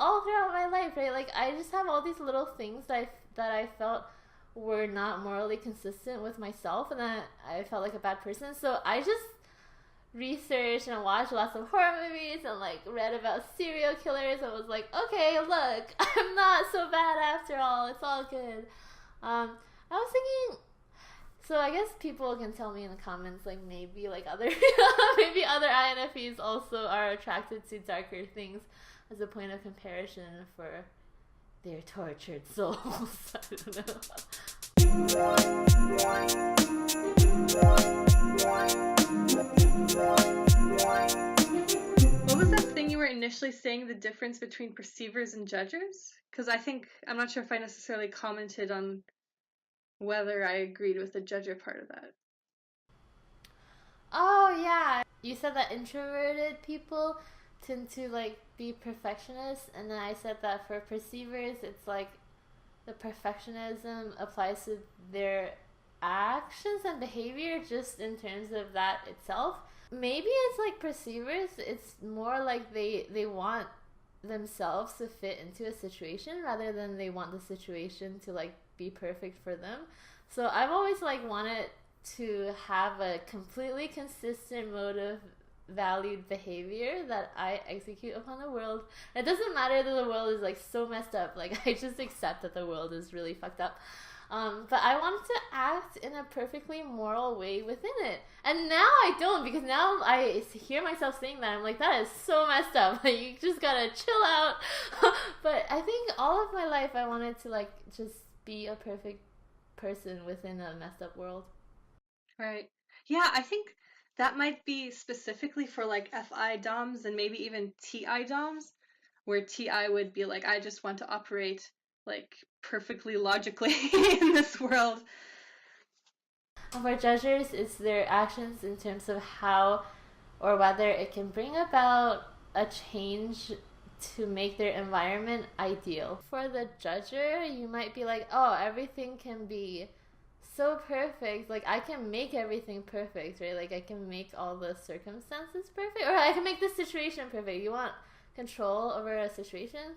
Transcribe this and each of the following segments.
all throughout my life, right? Like I just have all these little things that I felt were not morally consistent with myself, and that I felt like a bad person. So I just researched and watched lots of horror movies and like read about serial killers and was like, okay, look, I'm not so bad after all. It's all good. I was thinking, so I guess people can tell me in the comments, like maybe like other maybe other INFPs also are attracted to darker things as a point of comparison for their tortured souls. I don't know. What was that thing you were initially saying, the difference between perceivers and judgers? Because I'm not sure if I necessarily commented on whether I agreed with the judger part of that. Oh yeah, you said that introverted people tend to like be perfectionists, and then I said that for perceivers, it's like the perfectionism applies to their actions and behavior just in terms of that itself. Maybe it's like perceivers, it's more like they want themselves to fit into a situation rather than they want the situation to like be perfect for them. So I've always like wanted to have a completely consistent mode of valued behavior that I execute upon the world. It doesn't matter that the world is like so messed up. Like I just accept that the world is really fucked up. But I want to act in a perfectly moral way within it. And now I don't, because now I hear myself saying that. I'm like, that is so messed up. Like, you just gotta chill out. But I think all of my life I wanted to like just be a perfect person within a messed up world. Right. Yeah, I think that might be specifically for like FI DOMs and maybe even TI DOMs, where TI would be like, I just want to operate like perfectly logically in this world. For judges, it's their actions in terms of how or whether it can bring about a change to make their environment ideal. For the judger, you might be like, oh, everything can be so perfect. Like, I can make everything perfect, right? Like, I can make all the circumstances perfect, or I can make this situation perfect. You want control over a situation?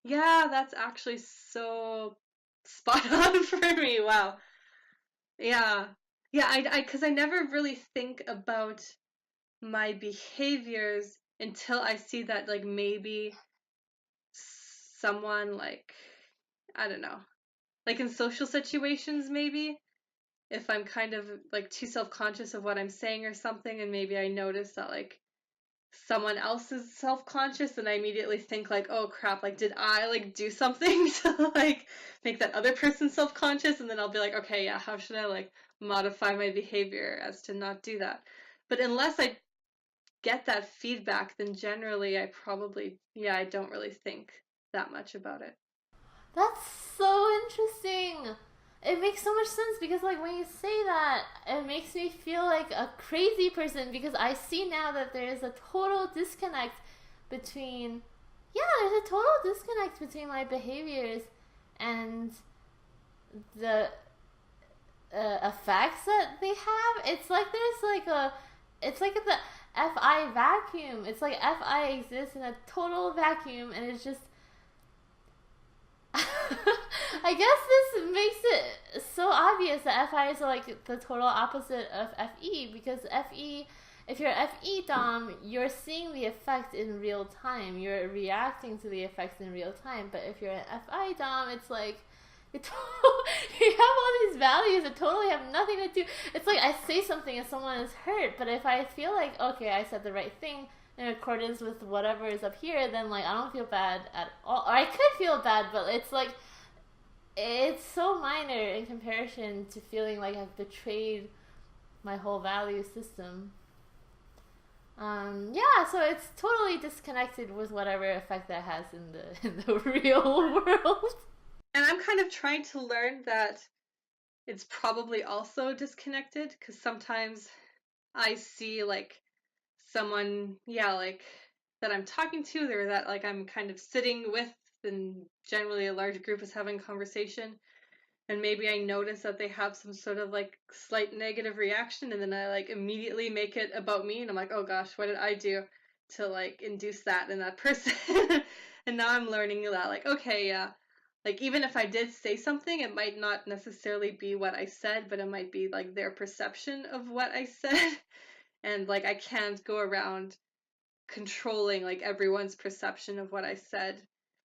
Yeah, that's actually so spot on for me. Wow. Yeah. Yeah, because I never really think about my behaviors until I see that, like, maybe someone, like, I don't know, like in social situations, maybe if I'm kind of like too self-conscious of what I'm saying or something, and maybe I notice that, like, someone else is self-conscious, and I immediately think like, oh crap, like did I like do something to like make that other person self-conscious? And then I'll be like, okay, yeah, how should I like modify my behavior as to not do that? But unless I get that feedback, then generally I probably, yeah, I don't really think that much about it. That's so interesting. It makes so much sense because, like, when you say that, it makes me feel like a crazy person because I see now that there is a total disconnect between, yeah, there's a total disconnect between my behaviors and the effects that they have. It's like it's like the FI vacuum. It's like FI exists in a total vacuum, and it's just I guess this makes it so obvious that FIs are like the total opposite of FE, because FE, if you're FE Dom, you're seeing the effect in real time. You're reacting to the effects in real time. But if you're an FI Dom, it's like you have all these values that totally have nothing to do. It's like I say something and someone is hurt, but if I feel like, okay, I said the right thing in accordance with whatever is up here, then like I don't feel bad at all. Or I could feel bad, but it's like it's so minor in comparison to feeling like I've betrayed my whole value system. Yeah, so it's totally disconnected with whatever effect that has in the real world. And I'm kind of trying to learn that it's probably also disconnected, because sometimes I see like someone, yeah, like that I'm talking to, or that like I'm kind of sitting with, and generally a large group is having conversation, and maybe I notice that they have some sort of like slight negative reaction, and then I like immediately make it about me, and I'm like, oh gosh, what did I do? to like induce that in that person. And now I'm learning that like, okay, yeah, like even if I did say something, it might not necessarily be what I said, but it might be like their perception of what I said. And like I can't go around controlling like everyone's perception of what I said.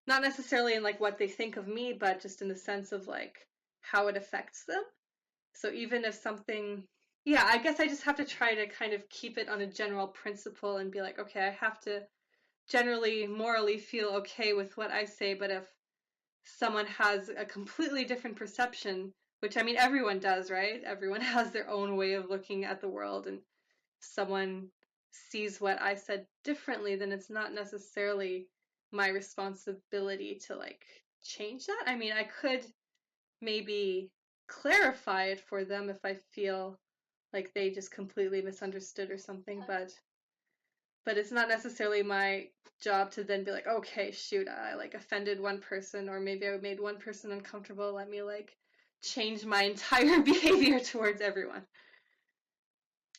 Not necessarily in like what they think of me, but just in the sense of like how it affects them. So even if something, yeah, I guess I just have to try to kind of keep it on a general principle and be like, okay, I have to generally morally feel okay with what I say, but if someone has a completely different perception, which I mean everyone does, right? Everyone has their own way of looking at the world, and if someone sees what I said differently, then it's not necessarily my responsibility to like change that. I mean, I could maybe clarify it for them if I feel like they just completely misunderstood or something, but it's not necessarily my job to then be like, okay, shoot, I like offended one person, or maybe I made one person uncomfortable, let me like change my entire behavior towards everyone.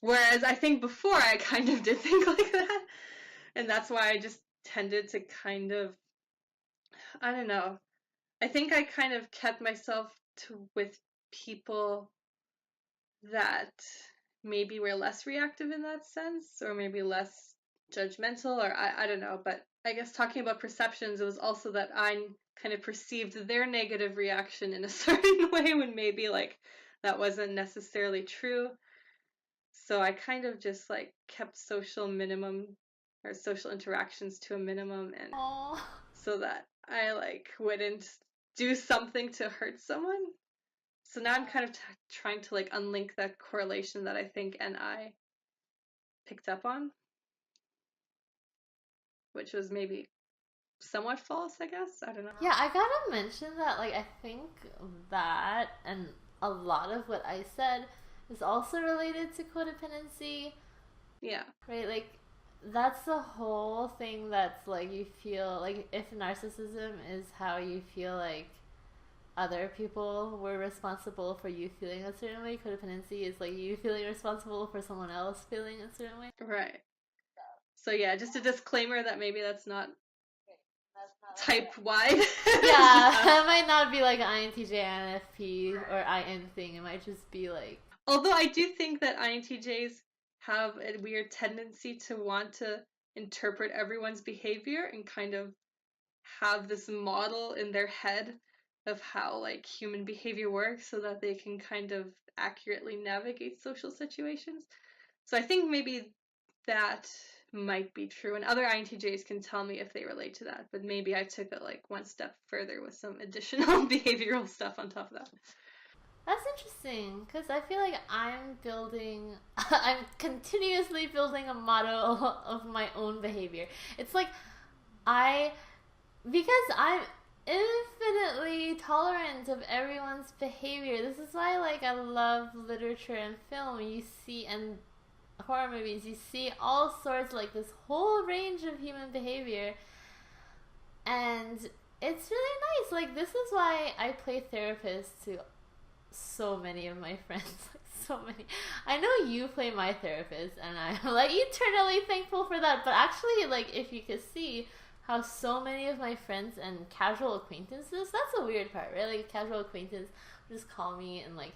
Whereas I think before I kind of did think like that, and that's why I just tended to kind of, I don't know, I think I kind of kept myself with people that maybe were less reactive in that sense, or maybe less judgmental, or I don't know. But I guess talking about perceptions, it was also that I kind of perceived their negative reaction in a certain way when maybe like that wasn't necessarily true. So I kind of just like kept social interactions to a minimum, and Aww. so that I like wouldn't do something to hurt someone. So now I'm kind of trying to like unlink that correlation that I think NI picked up on, which was maybe somewhat false, I guess. I don't know. Yeah, I gotta mention that, like, I think that and a lot of what I said is also related to codependency. Yeah. Right? Like, that's the whole thing that's like you feel like if narcissism is how you feel like other people were responsible for you feeling a certain way, codependency is like you feeling responsible for someone else feeling a certain way. Right. So yeah, just a disclaimer that maybe that's not type wide. Yeah, it might not be like an INTJ, INFP, or IN thing. It might just be like. Although I do think that INTJs have a weird tendency to want to interpret everyone's behavior and kind of have this model in their head of how like human behavior works so that they can kind of accurately navigate social situations. So I think maybe that might be true, and other INTJs can tell me if they relate to that, but maybe I took it like one step further with some additional behavioral stuff on top of that. That's interesting, because I feel like I'm continuously building a model of my own behavior. It's like because I'm infinitely tolerant of everyone's behavior. This is why, like, I love literature and film. You see, and horror movies, you see all sorts, like, this whole range of human behavior. And it's really nice. Like, this is why I play therapist to so many of my friends. Like, so many. I know you play my therapist, and I'm, like, eternally thankful for that. But actually, like, if you could see how so many of my friends and casual acquaintances, that's a weird part, right? Like, a casual acquaintance would just call me and, like,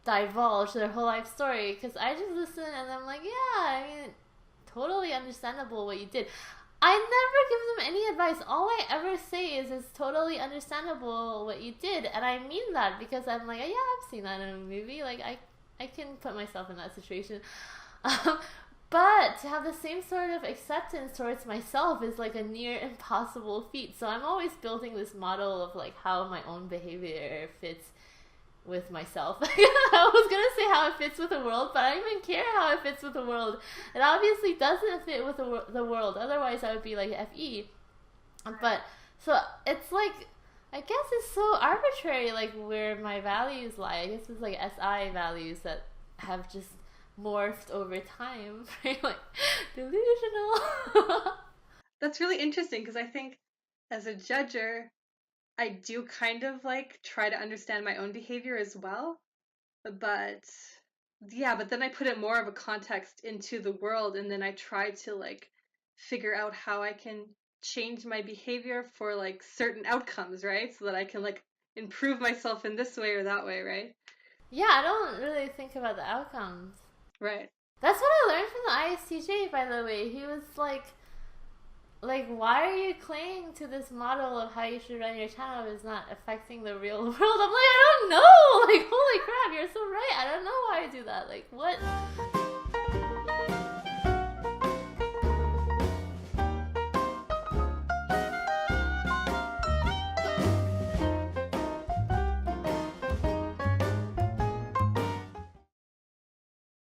divulge their whole life story, because I just listen and I'm like, yeah, I mean, totally understandable what you did. I never give them any advice. All I ever say is it's totally understandable what you did, and I mean that because I'm like, yeah, I've seen that in a movie. Like, I can put myself in that situation. But to have the same sort of acceptance towards myself is like a near impossible feat. So I'm always building this model of like how my own behavior fits with myself. I was gonna say how it fits with the world, but I don't even care how it fits with the world. It obviously doesn't fit with the world. Otherwise, I would be like FE. But so it's like, I guess it's so arbitrary, like where my values lie. I guess it's like SI values that have just morphed over time. Like, delusional. That's really interesting because I think as a judger, I do kind of like try to understand my own behavior as well. But yeah, but then I put it more of a context into the world, and then I try to like figure out how I can change my behavior for like certain outcomes, right? So that I can like improve myself in this way or that way, right? Yeah, I don't really think about the outcomes. Right. That's what I learned from the ISTJ, by the way. He was like, why are you clinging to this model of how you should run your channel if it's not affecting the real world? I'm like, I don't know. Like, holy crap, you're so right. I don't know why I do that. Like, what?